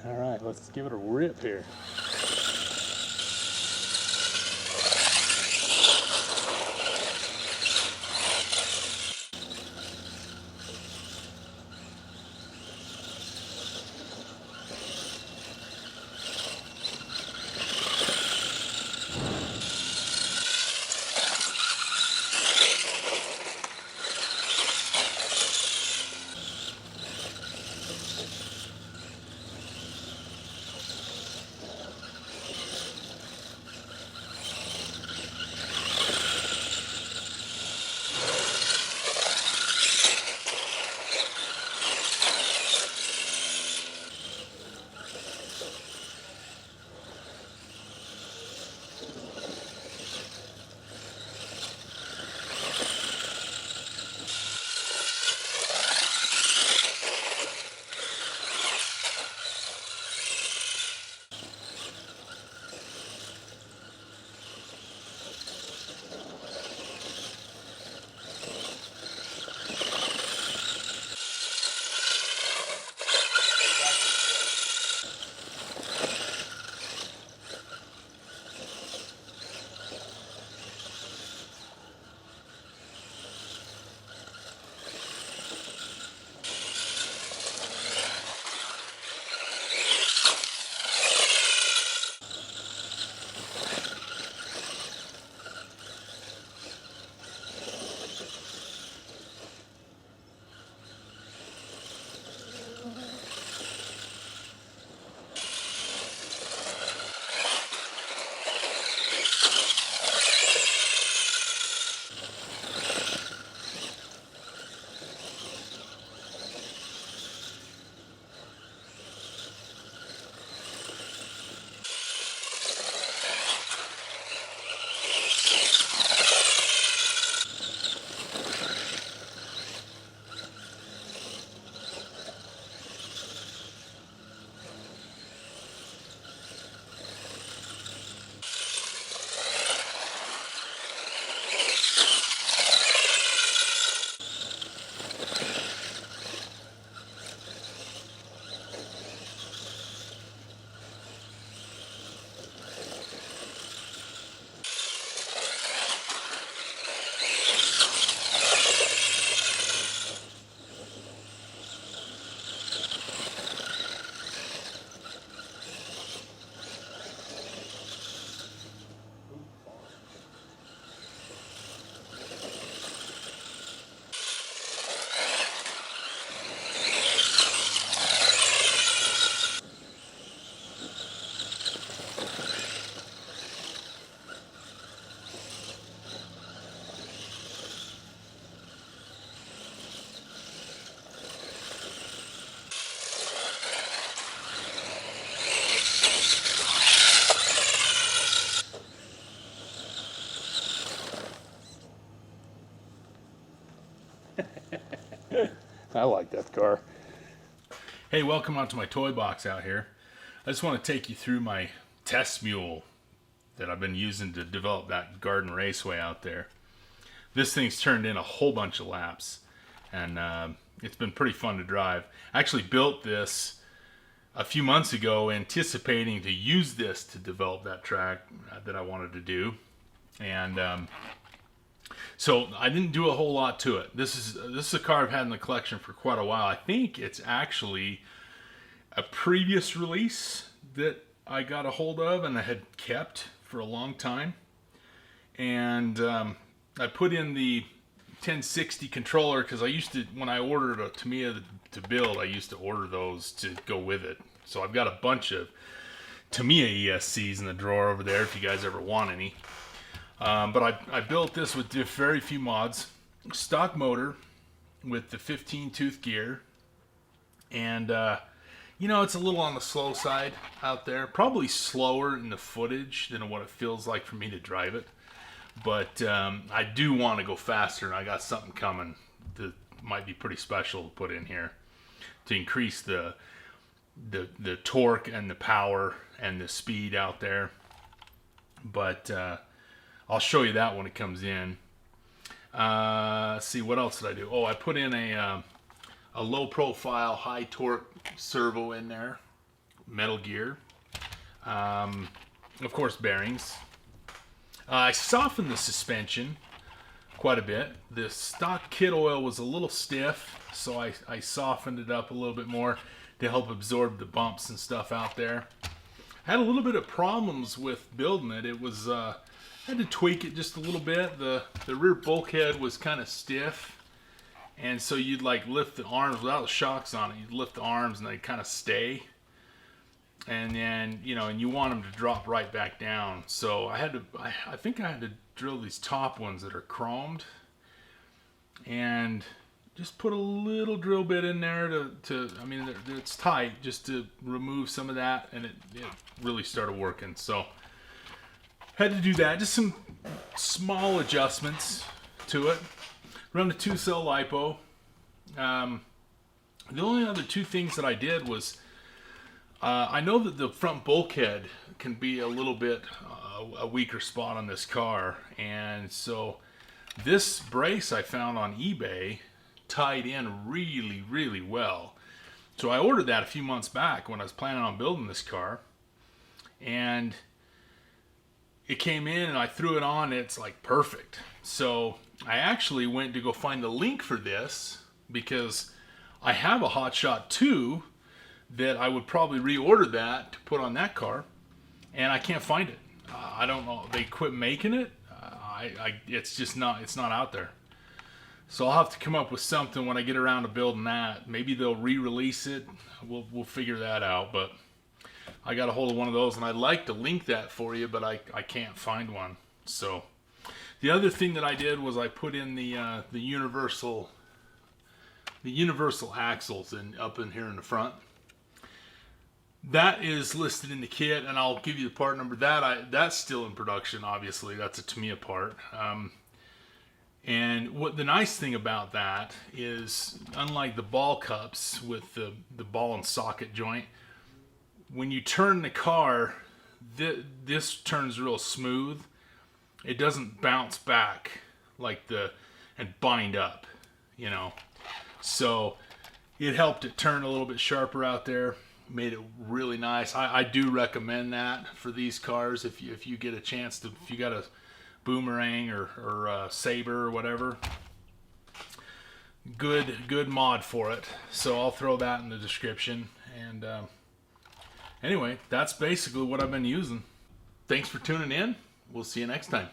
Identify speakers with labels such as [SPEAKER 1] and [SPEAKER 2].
[SPEAKER 1] All right, let's give it a rip here. I like that car.
[SPEAKER 2] Hey, welcome out to my toy box out here. I just want to take you through my test mule that I've been using to develop that Garden Raceway out there. This thing's turned in a whole bunch of laps, and it's been pretty fun to drive. I actually built this a few months ago anticipating to use this to develop that track that I wanted to do, and so I didn't do a whole lot to it. This is a car I've had in the collection for quite a while. I think it's actually a previous release that I got a hold of and I had kept for a long time. And I put in the 1060 controller because I used to, when I ordered a Tamiya to build, I used to order those to go with it. So I've got a bunch of Tamiya ESCs in the drawer over there if you guys ever want any. But I built this with very few mods. Stock motor with the 15 tooth gear. And, you know, it's a little on the slow side out there. Probably slower in the footage than what it feels like for me to drive it. But I do want to go faster, and I got something coming that might be pretty special to put in here to increase the torque and the power and the speed out there. But I'll show you that when it comes in. Let's see, what else did I do? Oh, I put in a low profile, high torque servo in there metal gear, of course bearings. I softened the suspension quite a bit. The stock kit oil was a little stiff, so I softened it up a little bit more to help absorb the bumps and stuff out there. I had a little bit of problems with building it. It was I had to tweak it just a little bit. The rear bulkhead was kind of stiff, and so you'd like lift the arms without the shocks on it. You'd lift the arms and they'd kind of stay, and then and you want them to drop right back down. So I think I had to drill these top ones that are chromed, and just put a little drill bit in there to I mean, it's tight, just to remove some of that, and it really started working. So had to do that, just some small adjustments to it. Run the 2-cell lipo. The only other two things that I did was I know that the front bulkhead can be a little bit a weaker spot on this car, and so this brace I found on eBay tied in really, really well. So I ordered that a few months back when I was planning on building this car, and it came in and I threw it on. It's like perfect. So I actually went to go find the link for this, because I have a Hotshot 2 that I would probably reorder that to put on that car, and I can't find it. I don't know, they quit making it. It's just not, it's not out there. So I'll have to come up with something when I get around to building that. Maybe they'll re-release it. We'll figure that out. But I got a hold of one of those, and I'd like to link that for you, but I can't find one. So the other thing that I did was I put in the universal axles up in here in the front. That is listed in the kit, and I'll give you the part number. That's still in production, obviously. That's a Tamiya part. And what the nice thing about that is, unlike the ball cups with the ball and socket joint, when you turn the car, this turns real smooth. It doesn't bounce back and bind up, So it helped it turn a little bit sharper out there. Made it really nice. I do recommend that for these cars. If you get a chance to, if you got a Boomerang or a Saber or whatever, good mod for it. So I'll throw that in the description. And anyway, that's basically what I've been using. Thanks for tuning in. We'll see you next time.